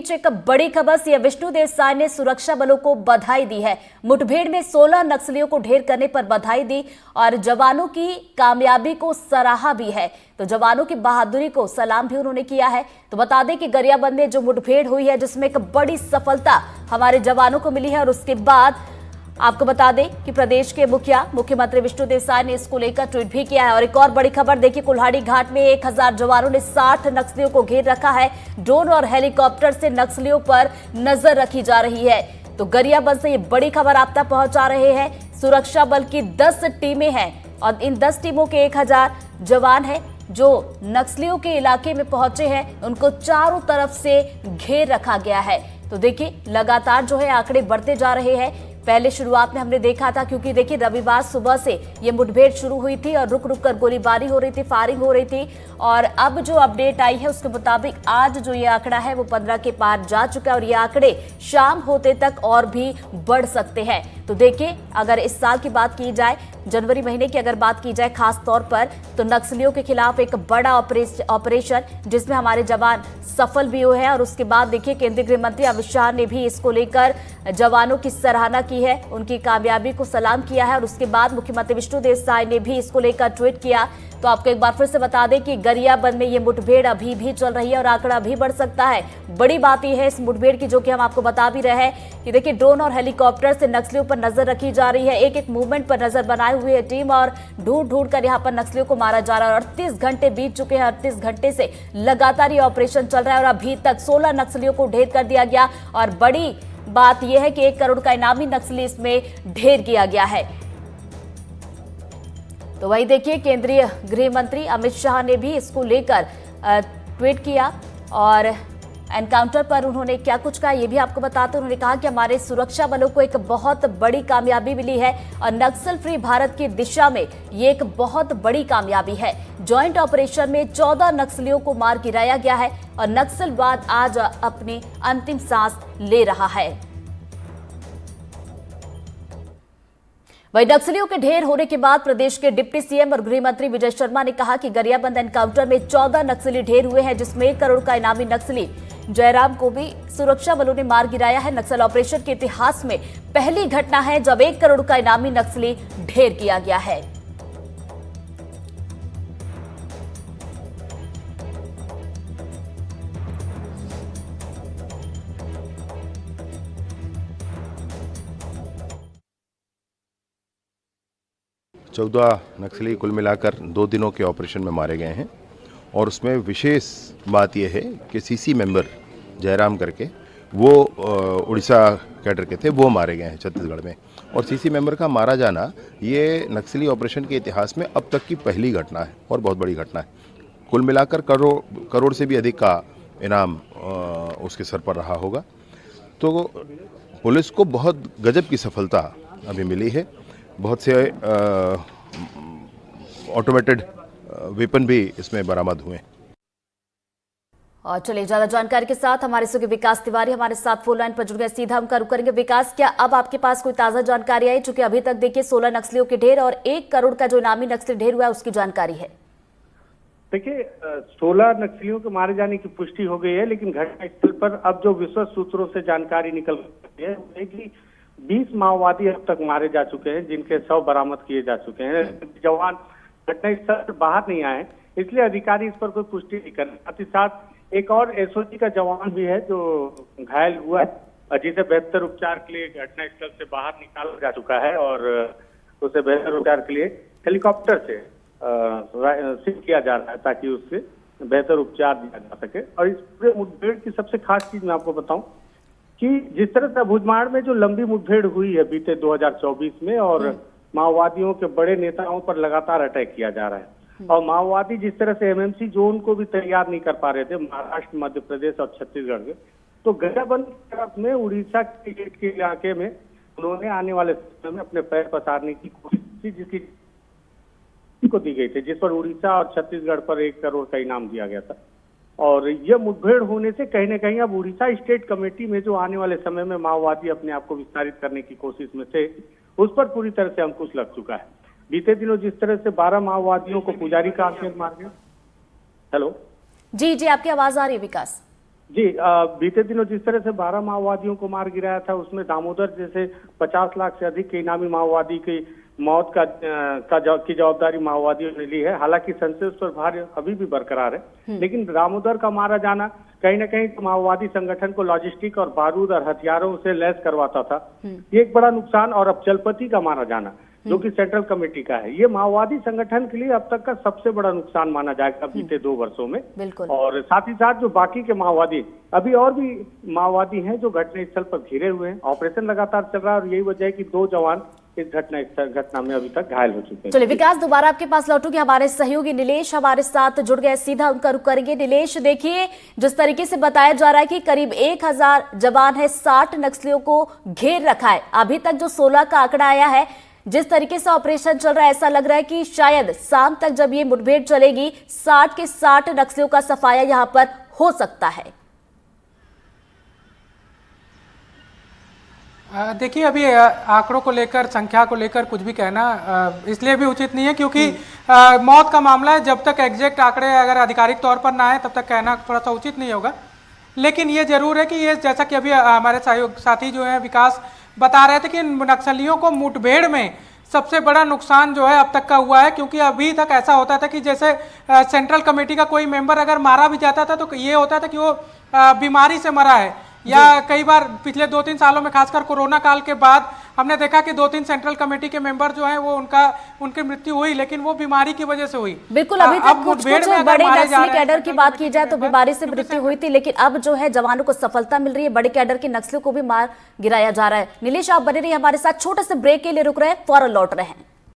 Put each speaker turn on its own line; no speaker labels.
एक बड़ी खबर सीएम विष्णुदेव साय ने सुरक्षा बलों को बधाई दी है। मुठभेड़ में 16 नक्सलियों को ढेर करने पर बधाई दी और जवानों की कामयाबी को सराहा भी है। तो जवानों की बहादुरी को सलाम भी उन्होंने किया है। तो बता दें कि गरियाबंद में जो मुठभेड़ हुई है जिसमें एक बड़ी सफलता हमारे जवानों को मिली है और उसके बाद आपको बता दें कि प्रदेश के मुख्यमंत्री विष्णुदेव साय ने इसको लेकर ट्वीट भी किया है। और एक और बड़ी खबर देखिए, कुल्हाड़ी घाट में 1000 जवानों ने 60 नक्सलियों को घेर रखा है। ड्रोन और हेलीकॉप्टर से नक्सलियों पर नजर रखी जा रही है। तो गरियाबंद से ये बड़ी खबर आप तक पहुंचा रहे हैं। सुरक्षा बल की 10 टीमें हैं और इन 10 टीमों के 1000 जवान हैं जो नक्सलियों के इलाके में पहुंचे हैं। उनको चारों तरफ से घेर रखा गया है। तो देखिए लगातार जो है आंकड़े बढ़ते जा रहे हैं। पहले शुरुआत में हमने देखा था, क्योंकि देखिए रविवार सुबह से ये मुठभेड़ शुरू हुई थी और रुक रुक कर गोलीबारी हो रही थी, फायरिंग हो रही थी। और अब जो अपडेट आई है उसके मुताबिक आज जो ये आंकड़ा है वो 15 के पार जा चुका है और ये आंकड़े शाम होते तक और भी बढ़ सकते हैं। तो देखिए अगर इस साल की बात की जाए, जनवरी महीने की अगर बात की जाए खास तौर पर, तो नक्सलियों के खिलाफ एक बड़ा ऑपरेशन जिसमें हमारे जवान सफल भी हुए हैं। और उसके बाद देखिए केंद्रीय गृह मंत्री अमित शाह ने भी इसको लेकर जवानों की सराहना की है, उनकी कामयाबी को सलाम किया है। और उसके बाद मुख्यमंत्री विष्णुदेव साय ने भी इसको लेकर ट्वीट किया। तो आपको एक बार फिर से बता दें कि गरियाबंद में ये मुठभेड़ अभी भी चल रही है और आंकड़ा भी बढ़ सकता है। बड़ी बात यह है इस मुठभेड़ की, जो कि हम आपको बता भी रहे हैं कि देखिए ड्रोन और हेलीकॉप्टर से नक्सलियों पर नजर रखी जा रही है। एक एक मूवमेंट पर नजर बनाए हुए है टीम और ढूंढ कर यहाँ पर नक्सलियों को मारा जा रहा है। 38 घंटे बीत चुके हैं। 38 घंटे से लगातार ये ऑपरेशन चल रहा है और अभी तक 16 नक्सलियों को ढेर कर दिया गया। और बड़ी बात यह है कि 1 करोड़ का इनामी नक्सली इसमें ढेर किया गया है। तो वही देखिए केंद्रीय गृह मंत्री अमित शाह ने भी इसको लेकर ट्वीट किया और एनकाउंटर पर उन्होंने क्या कुछ कहा ये भी आपको बताते। उन्होंने कहा कि हमारे सुरक्षा बलों को एक बहुत बड़ी कामयाबी मिली है और नक्सल फ्री भारत की दिशा में ये एक बहुत बड़ी कामयाबी है। जॉइंट ऑपरेशन में 14 नक्सलियों को मार गिराया गया है और नक्सलवाद आज अपनी अंतिम सांस ले रहा है। वहीं नक्सलियों के ढेर होने के बाद प्रदेश के डिप्टी सीएम और गृह मंत्री विजय शर्मा ने कहा कि गरियाबंद एनकाउंटर में 14 नक्सली ढेर हुए हैं, जिसमें 1 करोड़ का इनामी नक्सली जयराम को भी सुरक्षा बलों ने मार गिराया है। नक्सल ऑपरेशन के इतिहास में पहली घटना है जब 1 करोड़ का इनामी नक्सली ढेर किया गया है।
चौदह नक्सली कुल मिलाकर 2 दिनों के ऑपरेशन में मारे गए हैं और उसमें विशेष बात यह है कि सीसी मेंबर जयराम करके वो उड़ीसा कैडर के थे, वो मारे गए हैं छत्तीसगढ़ में। और सीसी मेंबर का मारा जाना ये नक्सली ऑपरेशन के इतिहास में अब तक की पहली घटना है और बहुत बड़ी घटना है। कुल मिलाकर करोड़ से भी अधिक का इनाम उसके सर पर रहा होगा। तो पुलिस को बहुत गजब की सफलता अभी मिली है। बहुत से ऑटोमेटेड वेपन भी इसमें बरामद हुए।
और चलिए ज्यादा जानकारी के साथ हमारे सहयोगी विकास तिवारी हमारे साथ फोन लाइन पर जुड़ गए। सीधा हम रुक करेंगे। विकास, क्या अब आपके पास कोई ताजा जानकारी आई? चूंकि अभी तक देखिए 16 नक्सलियों के ढेर और 1 करोड़ का जो इनामी नक्सली ढेर हुआ है उसकी जानकारी है।
देखिए 16 नक्सलियों के मारे जाने की पुष्टि हो गई है, लेकिन घटनास्थल पर अब जो विश्वस्त सूत्रों से जानकारी निकल रही है कि 20 माओवादी अब तक मारे जा चुके हैं, जिनके शव बरामद किए जा चुके हैं। जवान घटनास्थल से बाहर नहीं आए, इसलिए अधिकारी इस पर कोई पुष्टि नहीं कर रहे। साथ ही साथ एक और एसओजी का जवान भी है जो घायल हुआ है, जिसे बेहतर उपचार के लिए घटनास्थल से बाहर निकाला जा चुका है और उसे बेहतर उपचार के लिए हेलीकॉप्टर से शिफ्ट किया जा रहा है ताकि उससे बेहतर उपचार दिया जा सके। और इस पूरे मुठभेड़ की सबसे खास चीज मैं आपको बताऊं कि जिस तरह से भुजमाड़ में जो लंबी मुठभेड़ हुई है बीते 2024 में और माओवादियों के बड़े नेताओं पर लगातार अटैक किया जा रहा है और माओवादी जिस तरह से एमएमसी जोन को भी तैयार नहीं कर पा रहे थे, महाराष्ट्र, मध्य प्रदेश और छत्तीसगढ़ के, तो गरियाबंद की तरफ में उड़ीसा के इलाके में उन्होंने आने वाले समय में अपने पैर पसारने की कोशिश की, जिसकी को दी गई थी, जिस पर उड़ीसा और छत्तीसगढ़ पर 1 करोड़ का इनाम दिया गया था। और यह मुठभेड़ होने से कहीं न कहीं अब उड़ीसा स्टेट कमेटी में जो आने वाले समय में माओवादी अपने आप को विस्तारित करने की कोशिश में थे, उस पर पूरी तरह से अंकुश लग चुका है। बीते दिनों जिस तरह से 12 माओवादियों को पुजारी का आखिर मार गया। हेलो
जी, आपकी आवाज आ रही है विकास।
जी, बीते दिनों जिस तरह से 12 माओवादियों को मार गिराया था, उसमें दामोदर जैसे 50 लाख से अधिक के इनामी माओवादी की मौत की जवाबदारी माओवादियों ने ली है। हालांकि संशय उस पर भार अभी भी बरकरार है, लेकिन दामोदर का मारा जाना कहीं ना कहीं माओवादी संगठन को लॉजिस्टिक और बारूद और हथियारों से लैस करवाता था। ये एक बड़ा नुकसान। और अब चलपति का मारा जाना, जो कि सेंट्रल कमेटी का है, ये माओवादी संगठन के लिए अब तक का सबसे बड़ा नुकसान माना जाएगा बीते 2 वर्षों में।
बिल्कुल।
और साथ ही साथ जो बाकी के माओवादी, अभी और भी माओवादी हैं जो घटनास्थल पर घिरे हुए हैं। ऑपरेशन लगातार चल रहा है और यही वजह है कि 2 जवान इस घटना में अभी तक घायल हो चुके हैं।
चलिए विकास, दोबारा आपके पास लौटूंगे। हमारे सहयोगी नीलेश हमारे साथ जुड़ गए, सीधा उनका रुख करेंगे। नीलेश, देखिए जिस तरीके से बताया जा रहा है कि करीब 1000 जवान है, 60 नक्सलियों को घेर रखा है। अभी तक जो 16 का आंकड़ा आया है, जिस तरीके से ऑपरेशन चल रहा है, ऐसा लग रहा है कि शायद शाम तक जब ये मुठभेड़ चलेगी 60 के 60 नक्सलियों का सफाया यहां पर हो सकता है।
देखिए, अभी आंकड़ों को लेकर, संख्या को लेकर कुछ भी कहना इसलिए भी उचित नहीं है क्योंकि मौत का मामला है। जब तक एग्जैक्ट आंकड़े अगर आधिकारिक तौर पर ना आए तब तक कहना थोड़ा सा उचित नहीं होगा। लेकिन ये जरूर है कि ये, जैसा कि अभी हमारे साथी जो है विकास बता रहे थे कि नक्सलियों को मुठभेड़ में सबसे बड़ा नुकसान जो है अब तक का हुआ है, क्योंकि अभी तक ऐसा होता था कि जैसे सेंट्रल कमेटी का कोई मेंबर अगर मारा भी जाता था तो ये होता था कि वो बीमारी से मरा है, या कई बार पिछले 2-3 सालों में खासकर कोरोना काल के बाद हमने देखा कि 2-3 सेंट्रल कमेटी के मेंबर जो हैं वो उनकी मृत्यु हुई, लेकिन वो बीमारी की वजह से हुई।
बिल्कुल, अभी तक कुछ बड़े नस्ली कैडर की बात की जाए तो बीमारी से मृत्यु हुई थी, लेकिन अब जो है जवानों को सफलता मिल रही है, बड़े कैडर के नक्सलियों को भी मार गिराया जा रहा है। नीलेश, आप बने रहिए हमारे साथ, छोटे से ब्रेक के लिए रुक रहे हैं, फौरन लौट रहे हैं।